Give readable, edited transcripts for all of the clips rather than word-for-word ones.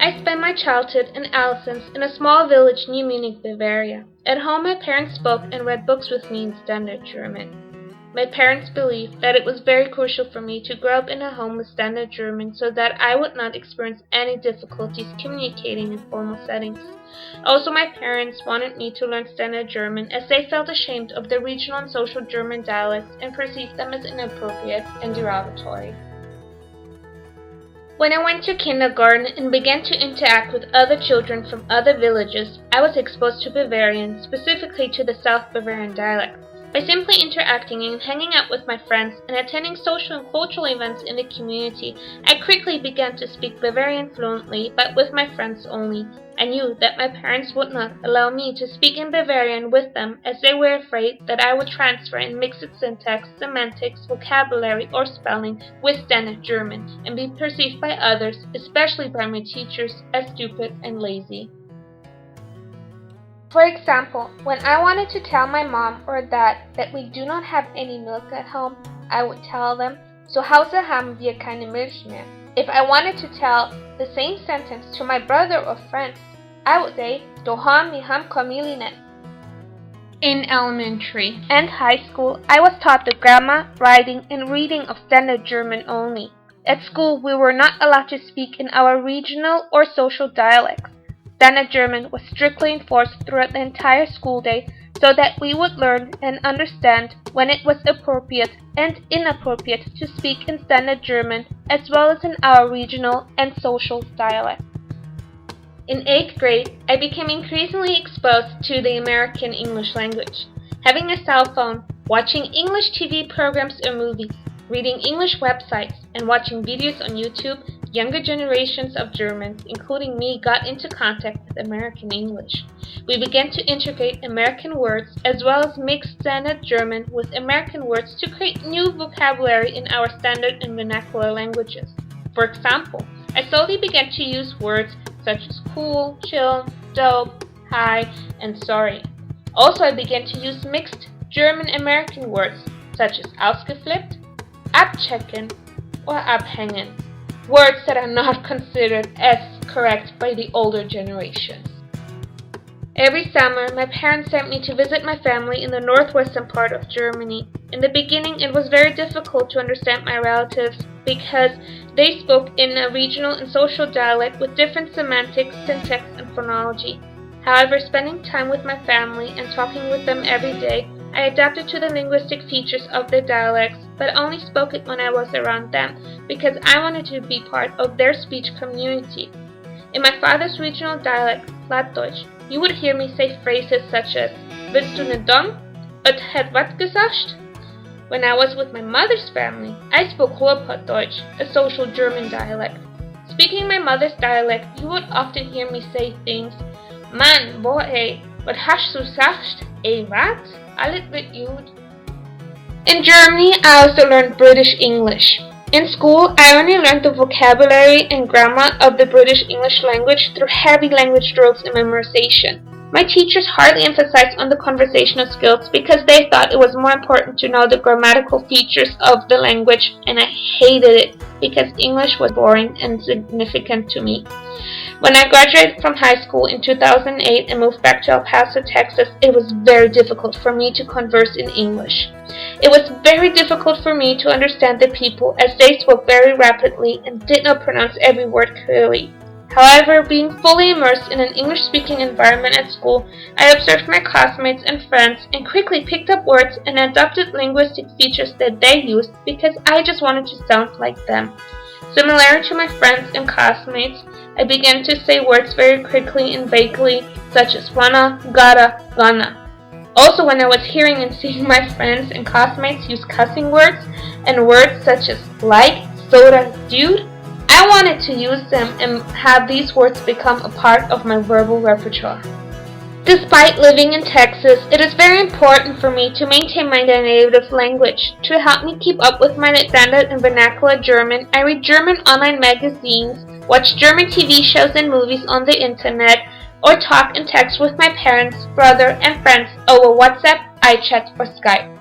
I spent my childhood and adolescence in a small village near Munich, Bavaria. At home, my parents spoke and read books with me in Standard German. My parents believed that it was very crucial for me to grow up in a home with Standard German so that I would not experience any difficulties communicating in formal settings. Also, my parents wanted me to learn Standard German as they felt ashamed of the regional and social German dialects and perceived them as inappropriate and derogatory. When I went to kindergarten and began to interact with other children from other villages, I was exposed to Bavarian, specifically to the South Bavarian dialect. By simply interacting and hanging out with my friends and attending social and cultural events in the community, I quickly began to speak Bavarian fluently, but with my friends only. I knew that my parents would not allow me to speak in Bavarian with them as they were afraid that I would transfer and mix its syntax, semantics, vocabulary, or spelling with Standard German and be perceived by others, especially by my teachers, as stupid and lazy. For example, when I wanted to tell my mom or dad that we do not have any milk at home, I would tell them, "Zu Hause haben wir keine Milch mehr." If I wanted to tell the same sentence to my brother or friends, I would say, "Dohom mi ham komilinet." In elementary and high school, I was taught the grammar, writing, and reading of Standard German only. At school, we were not allowed to speak in our regional or social dialects. Standard German was strictly enforced throughout the entire school day so that we would learn and understand when it was appropriate and inappropriate to speak in Standard German as well as in our regional and social dialects. In 8th grade, I became increasingly exposed to the American English language. Having a cell phone, watching English TV programs or movies, reading English websites, and watching videos on YouTube, younger generations of Germans, including me, got into contact with American English. We began to integrate American words as well as mix Standard German with American words to create new vocabulary in our standard and vernacular languages. For example, I slowly began to use words such as cool, chill, dope, hi, and sorry. Also, I began to use mixed German-American words such as ausgeflippt, abchecken, or abhängen. Words that are not considered as correct by the older generations. Every summer, my parents sent me to visit my family in the northwestern part of Germany. In the beginning, it was very difficult to understand my relatives because they spoke in a regional and social dialect with different semantics, syntax, and phonology. However, spending time with my family and talking with them every day, I adapted to the linguistic features of their dialects, but only spoke it when I was around them, because I wanted to be part of their speech community. In my father's regional dialect, Plattdeutsch, you would hear me say phrases such as, "Willst du ne Dong?" "Et het wat gesagt?" When I was with my mother's family, I spoke Ruhrpottdeutsch, a social German dialect. Speaking my mother's dialect, you would often hear me say things, "Man, boah ey, wat hast du gesagt? Ey wat? Alles wird gut." In Germany, I also learned British English. In school, I only learned the vocabulary and grammar of the British English language through heavy language drills and memorization. My teachers hardly emphasized on the conversational skills because they thought it was more important to know the grammatical features of the language, and I hated it because English was boring and insignificant to me. When I graduated from high school in 2008 and moved back to El Paso, Texas, it was very difficult for me to converse in English. It was very difficult for me to understand the people as they spoke very rapidly and did not pronounce every word clearly. However, being fully immersed in an English-speaking environment at school, I observed my classmates and friends and quickly picked up words and adopted linguistic features that they used because I just wanted to sound like them. Similar to my friends and classmates, I began to say words very quickly and vaguely, such as wanna, gotta, gonna. Also, when I was hearing and seeing my friends and classmates use cussing words and words such as like, soda, dude, I wanted to use them and have these words become a part of my verbal repertoire. Despite living in Texas, it is very important for me to maintain my native language. To help me keep up with my standard and vernacular German, I read German online magazines, watch German TV shows and movies on the internet, or talk and text with my parents, brother, and friends over WhatsApp, iChat, or Skype.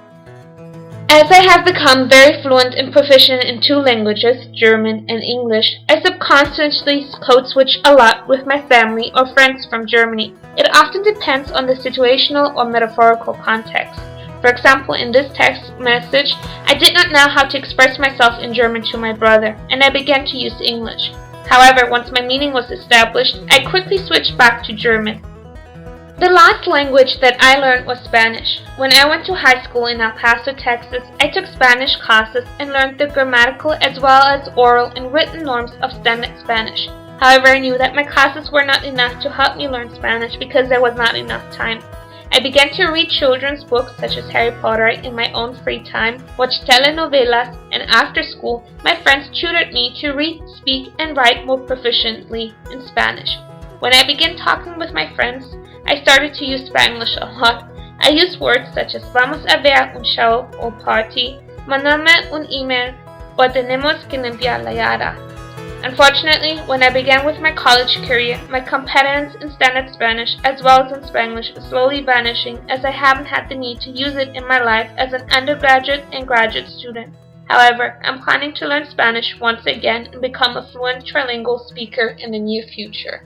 As I have become very fluent and proficient in two languages, German and English, I subconsciously code switch a lot with my family or friends from Germany. It often depends on the situational or metaphorical context. For example, in this text message, I did not know how to express myself in German to my brother, and I began to use English. However, once my meaning was established, I quickly switched back to German. The last language that I learned was Spanish. When I went to high school in El Paso, Texas, I took Spanish classes and learned the grammatical as well as oral and written norms of standard Spanish. However, I knew that my classes were not enough to help me learn Spanish because there was not enough time. I began to read children's books such as Harry Potter in my own free time, watch telenovelas, and after school, my friends tutored me to read, speak, and write more proficiently in Spanish. When I began talking with my friends, I started to use Spanglish a lot. I used words such as vamos a ver un show or party, mándame un email, o tenemos que limpiar la yarda. Unfortunately, when I began with my college career, my competence in standard Spanish as well as in Spanglish is slowly vanishing as I haven't had the need to use it in my life as an undergraduate and graduate student. However, I'm planning to learn Spanish once again and become a fluent trilingual speaker in the near future.